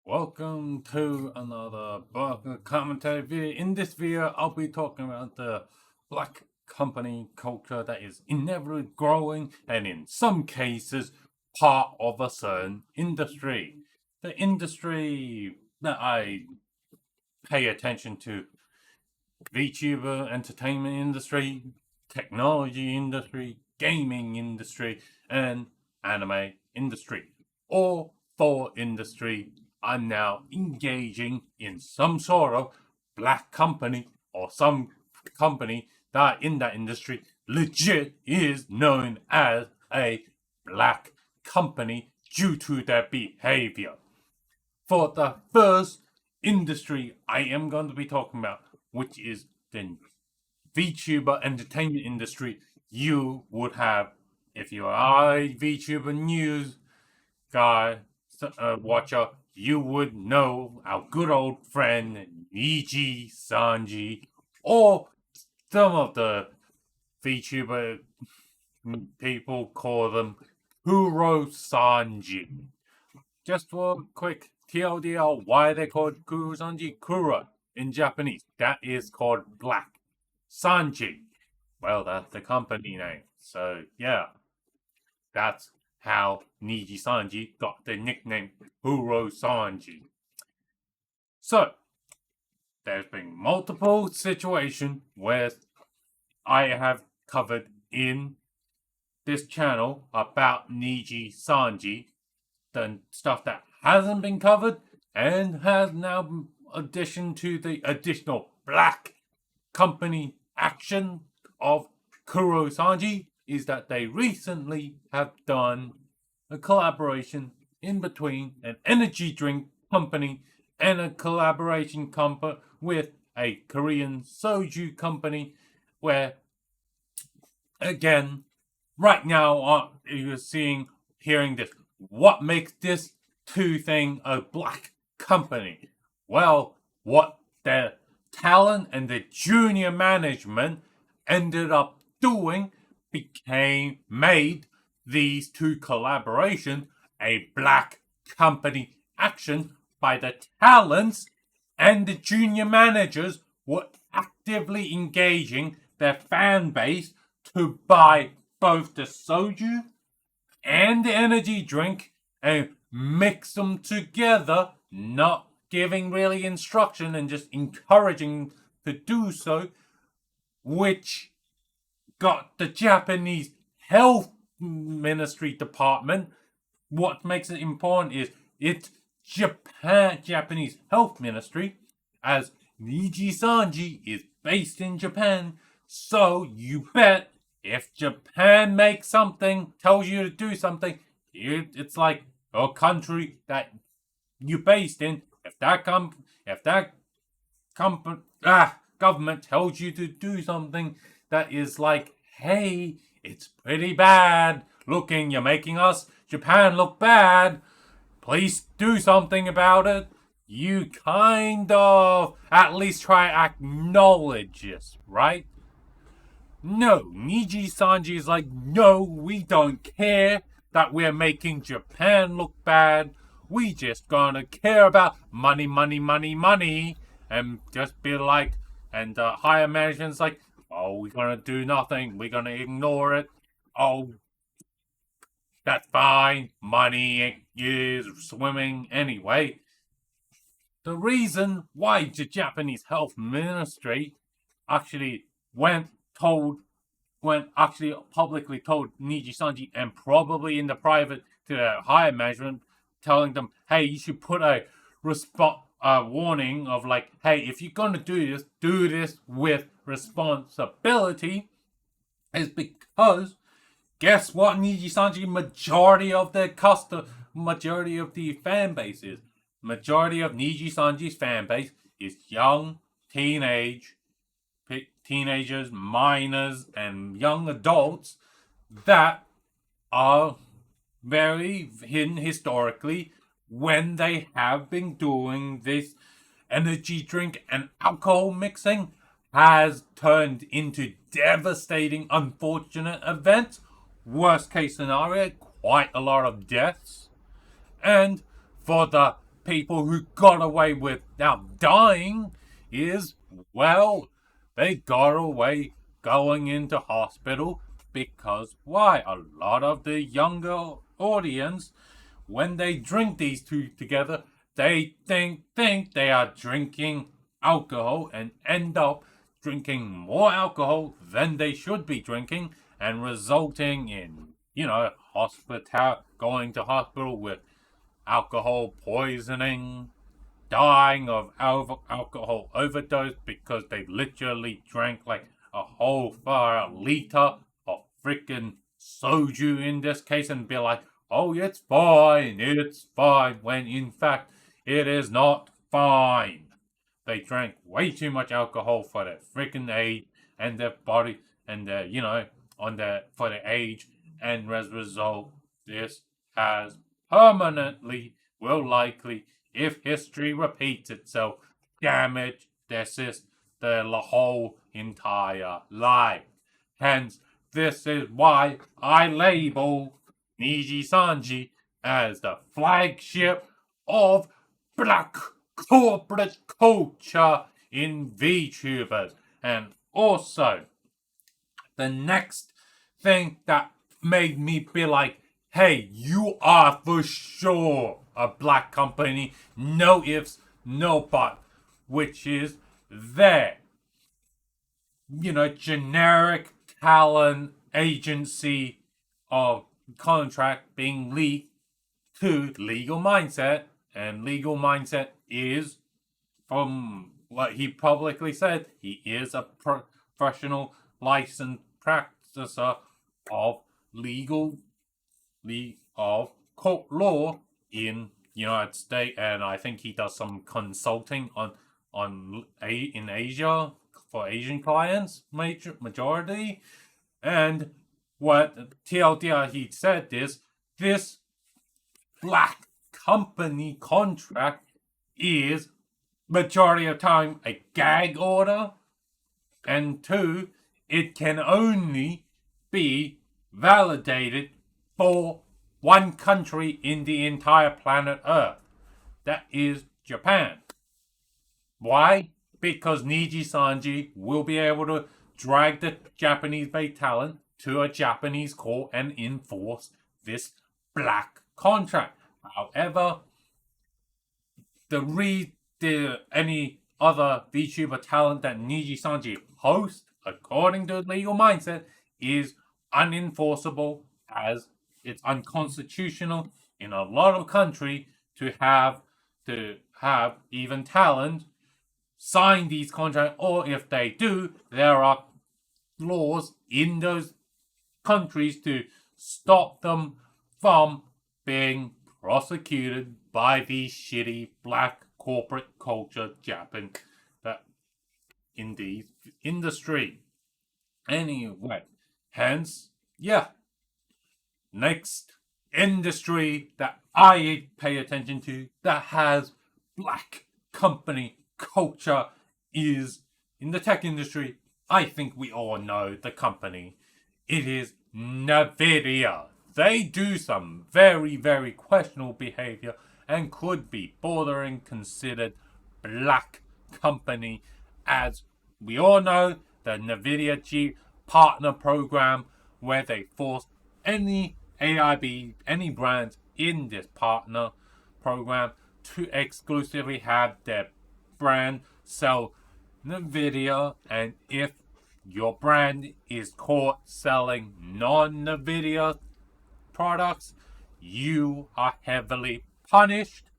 Welcome to another Baka commentary video. In this video, I'll be talking about the black company culture that is inevitably growing and in some cases part of a certain industry. The industry that I pay attention to, VTuber entertainment industry, technology industry, gaming industry, and anime industry. All four industry I'm now engaging in some sort of black company or some company that in that industry legit is known as a black company due to their behavior. For the first industry I am going to be talking about, which is the VTuber entertainment industry, you would have, if you are a VTuber news guy, watcher, you would know our good old friend Niji Sanji, or some of the VTuber people call them Kuro Sanji. Just for a quick TLDR, why they called Kuro Sanji? Kuro in Japanese, that is called black. Sanji, well, that's the company name. So yeah, that's how Niji Sanji got the nickname Kuro Sanji. So, there's been multiple situations where I have covered in this channel about Niji Sanji, the stuff that hasn't been covered and has now addition to the additional black company action of Kuro Sanji is that they recently have done a collaboration in between an energy drink company and a collaboration with a Korean soju company where, again, right now you're hearing this. What makes this two thing a black company? Well, what the talent and the junior management ended up doing made these two collaborations a black company action by the talents, and the junior managers were actively engaging their fan base to buy both the soju and the energy drink and mix them together, not giving really instruction and just encouraging to do so, which got the Japanese health ministry department. What makes it important is it's Japanese health ministry, as Niji Sanji is based in Japan. So you bet if Japan makes something, tells you to do something, it's like a country that you're based in. If that government tells you to do something that is like, hey, it's pretty bad looking, you're making us, Japan, look bad, please do something about it, you kind of at least try to acknowledge this, right? No, Niji Sanji is like, no, we don't care that we're making Japan look bad. We just gonna care about money, money, money, money, and just be like, and higher management's like, oh, we're gonna do nothing. We're gonna ignore it. Oh, that's fine. Money is swimming anyway. The reason why the Japanese health ministry actually publicly told Niji Sanji, and probably in the private to the higher management, telling them, hey, you should put a warning of like, hey, if you're gonna do this with responsibility, is because guess what? Niji Sanji, majority of the fan base is. Majority of Niji Sanji's fan base is young teenagers, minors, and young adults that are very hidden historically when they have been doing this energy drink and alcohol mixing has turned into devastating, unfortunate events. Worst case scenario, quite a lot of deaths. And for the people who got away without dying is, well, they got away going into hospital because why? A lot of the younger audience, when they drink these two together, they think they are drinking alcohol and end up drinking more alcohol than they should be drinking and resulting in, hospital going to hospital with alcohol poisoning, dying of alcohol overdose because they literally drank like a whole fire liter of freaking soju in this case and be like, oh, it's fine, when in fact it is not fine. They drank way too much alcohol for their freaking age and their body and their, for their age, and as a result, this has permanently, will likely, if history repeats itself, damage their whole entire life. Hence, this is why I label Niji Sanji as the flagship of black corporate culture in VTubers. And also, the next thing that made me be like, hey, you are for sure a black company, no ifs, no buts, which is their, generic talent agency of contract being leaked to Legal Mindset, and Legal Mindset is, from what he publicly said, he is a professional licensed practicer of court law in United States, and I think he does some consulting in Asia for Asian clients, majority. And what TLDR he said is, this black company contract is majority of time a gag order, and two, it can only be validated for one country in the entire planet Earth. That is Japan. Why? Because Niji Sanji will be able to drag the Japanese-based talent to a Japanese court and enforce this black contract. However, any other VTuber talent that Niji Sanji hosts, according to Legal Mindset, is unenforceable, as it's unconstitutional in a lot of countries to have even talent sign these contracts, or if they do, there are laws in those countries to stop them from being prosecuted by the shitty black corporate culture Japan that in the industry. Anyway, hence, next industry that I pay attention to that has black company culture is in the tech industry. I think we all know the company. It is NVIDIA. They do some very, very questionable behavior and could be bordering considered black company, as we all know the NVIDIA G partner program, where they force any any brands in this partner program to exclusively have their brand sell NVIDIA, and if your brand is caught selling non-NVIDIA products, you are heavily punished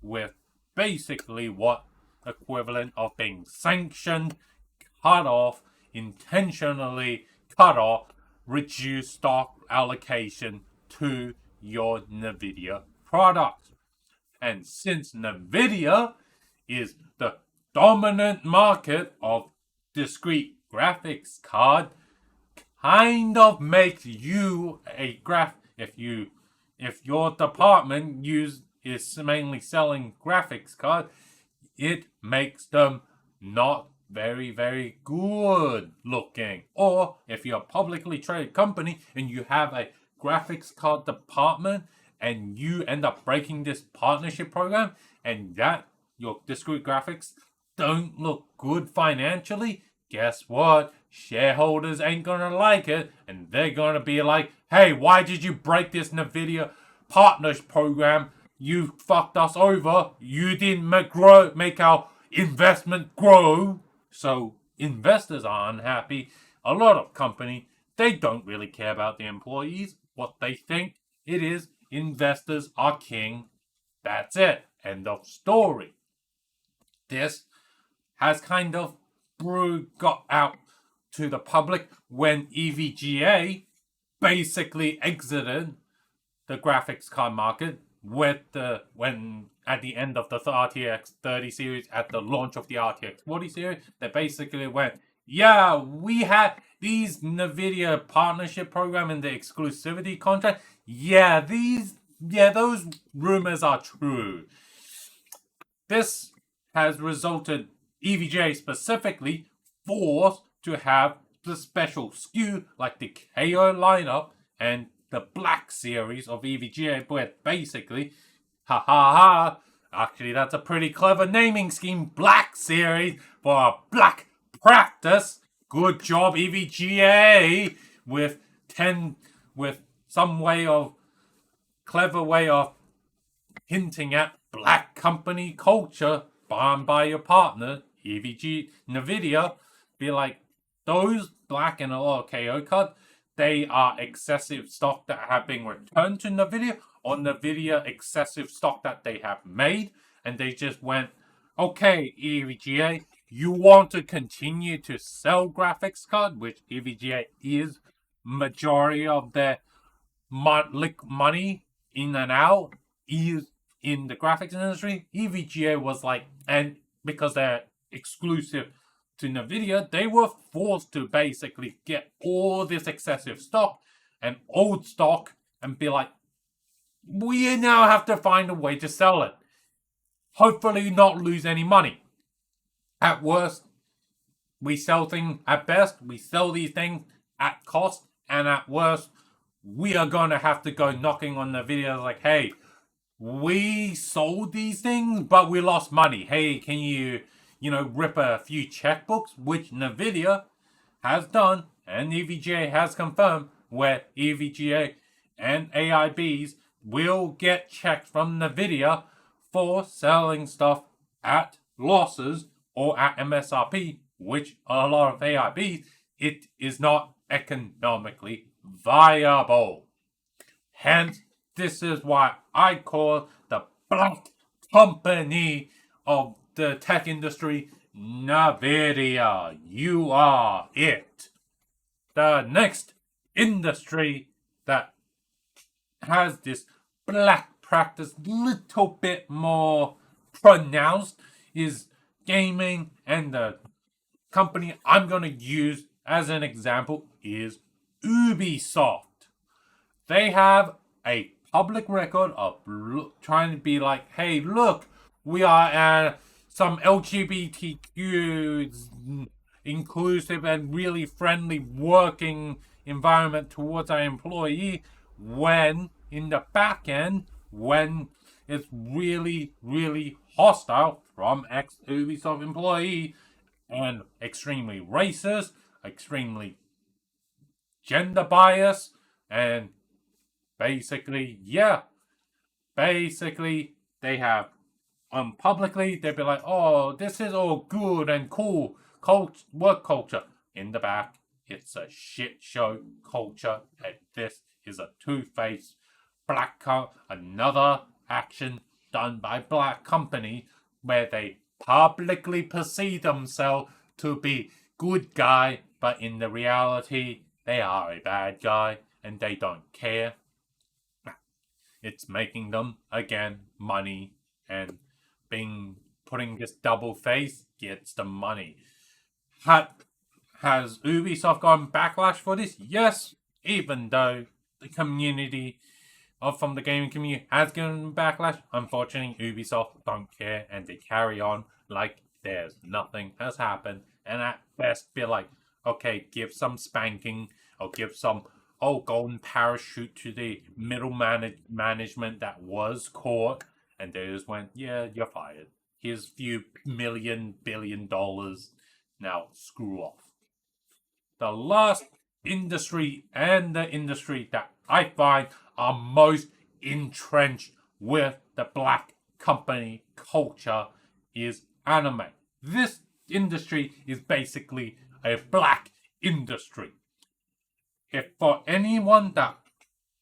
with basically what equivalent of being sanctioned, cut off, intentionally cut off, reduce stock allocation to your NVIDIA products. And since NVIDIA is the dominant market of discrete graphics card, kind of makes you a if your department is mainly selling graphics card, it makes them not very, very good looking. Or if you're a publicly traded company and you have a graphics card department and you end up breaking this partnership program, and that your discrete graphics don't look good financially, guess what? Shareholders ain't gonna like it, and they're gonna be like, hey, why did you break this NVIDIA partners program? You fucked us over. You didn't make our investment grow. So investors are unhappy. A lot of company, they don't really care about the employees. What they think it is, investors are king. That's it. End of story. This has kind of got out to the public when EVGA basically exited the graphics card market when at the end of the RTX 30 series, at the launch of the RTX 40 series, they basically went, yeah, we had these NVIDIA partnership program and the exclusivity contract. Those rumors are true. This has resulted EVGA specifically forced to have the special SKU like the KO lineup and the Black series of EVGA, where basically, actually that's a pretty clever naming scheme, Black series for a black practice. Good job, EVGA, with some clever way of hinting at black company culture bombed by your partner, NVIDIA. Be like, those black and a lot of KO cards, they are excessive stock that have been returned to NVIDIA, or NVIDIA excessive stock that they have made, and they just went, okay, EVGA, you want to continue to sell graphics card, which EVGA is majority of their money in and out is in the graphics industry. EVGA was like, and because they're exclusive to NVIDIA, they were forced to basically get all this excessive stock and old stock and be like, we now have to find a way to sell it. Hopefully not lose any money. At worst, we sell things, at best, we sell these things at cost, and at worst, we are going to have to go knocking on NVIDIA like, hey, we sold these things, but we lost money. Hey, can you rip a few checkbooks, which NVIDIA has done and EVGA has confirmed, where EVGA and AIBs will get checks from NVIDIA for selling stuff at losses or at MSRP, which a lot of AIBs, it is not economically viable. Hence, this is why I call the black company of the tech industry NVIDIA. You are it. The next industry that has this black practice little bit more pronounced is gaming, and the company I'm going to use as an example is Ubisoft. They have a public record of trying to be like, hey, look, we are some LGBTQ inclusive and really friendly working environment towards our employee, when in the back end, when it's really, really hostile from ex-Ubisoft employee and extremely racist, extremely gender bias, and basically they have publicly they'd be like, oh, this is all good and cool work culture. In the back, it's a shit show culture, and this is a two-faced another action done by black company where they publicly perceive themselves to be good guy, but in the reality they are a bad guy and they don't care. It's making them again money, and putting this double face gets the money. Has Ubisoft gotten backlash for this? Yes, even though the community from the gaming community has given backlash, unfortunately Ubisoft don't care and they carry on like there's nothing has happened, and at best be like, okay, give some spanking or give some golden parachute to the middle management that was caught, and they just went, yeah, you're fired. Here's a few billion dollars. Now screw off. The last industry and the industry that I find are most entrenched with the black company culture is anime. This industry is basically a black industry. If for anyone that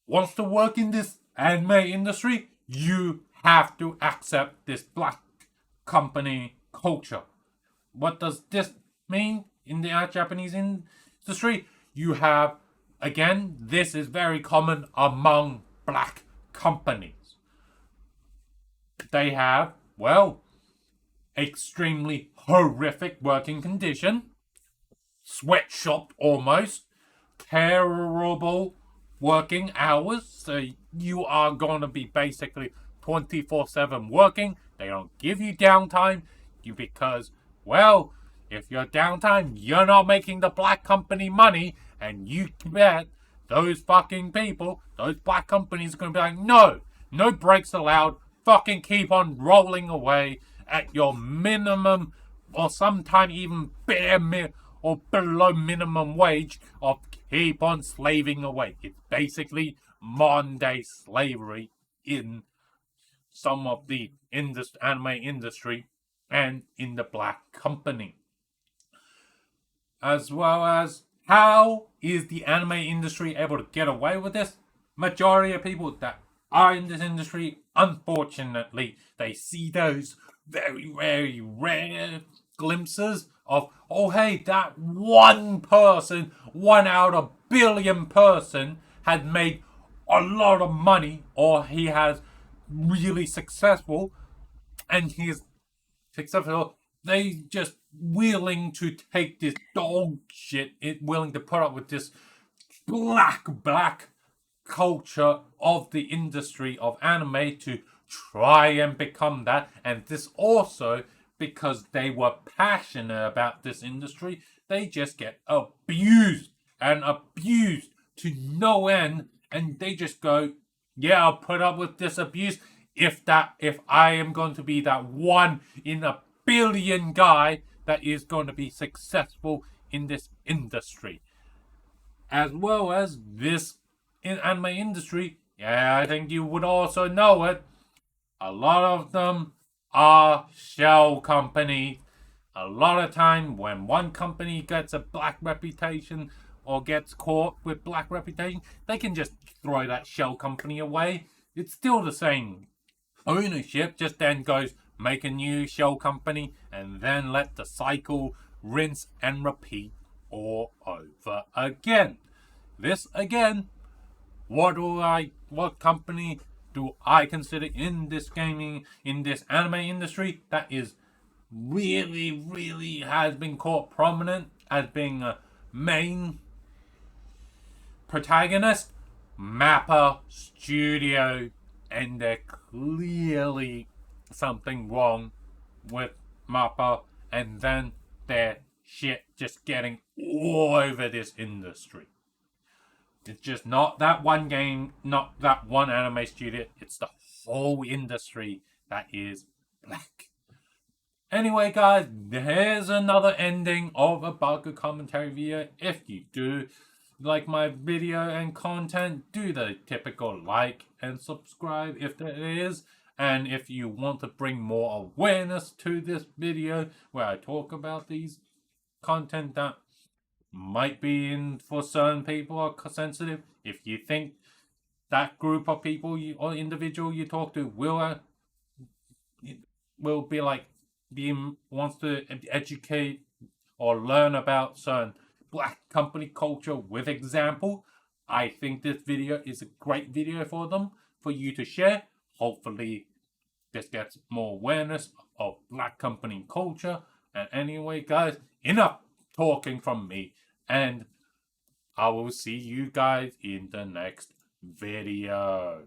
wants to work in this anime industry, you have to accept this black company culture. What does this mean in the Japanese industry? You have, again, this is very common among black companies. They have, well, extremely horrific working condition, sweatshop almost, terrible working hours. So you are going to be basically 24/7 working. They don't give you downtime because, well, if you're downtime, you're not making the black company money, and you bet those fucking people, those black companies are going to be like, no, no breaks allowed. Fucking keep on rolling away at your minimum, or sometimes even or below minimum wage, of keep on slaving away. It's basically modern day slavery in some of the anime industry and in the black company. As well as, how is the anime industry able to get away with this? Majority of people that are in this industry, unfortunately, they see those very, very rare glimpses of, oh hey, that one person, 1 out of 1 billion person, had made a lot of money, or he has really successful, and he's successful. They just willing to take this dog shit, willing to put up with this black culture of the industry of anime to try and become that. And this also, because they were passionate about this industry, they just get abused and abused to no end, and they just go, yeah, I'll put up with this abuse if I am going to be that 1 in 1 billion guy that is going to be successful in this industry. As well as this anime industry, yeah, I think you would also know it, a lot of them are shell companies. A lot of time when one company gets a black reputation or gets caught with black reputation, they can just throw that shell company away. It's still the same ownership, just then goes make a new shell company and then let the cycle rinse and repeat all over again. This again, what company do I consider in this anime industry that is really has been caught prominent as being a main protagonist? Mappa Studio, and there's clearly something wrong with Mappa, and then their shit just getting all over this industry. It's just not that one game, not that one anime studio, it's the whole industry that is black. Anyway, guys, here's another ending of a Baka commentary video. If you do like my video and content, do the typical like and subscribe if there is. And if you want to bring more awareness to this video where I talk about these content that might be in for certain people or sensitive, if you think that group of people or individual you talk to will be like wants to educate or learn about certain black company culture with example, I think this video is a great video for them, for you to share. Hopefully this gets more awareness of black company culture. And anyway, guys, enough talking from me, and I will see you guys in the next video.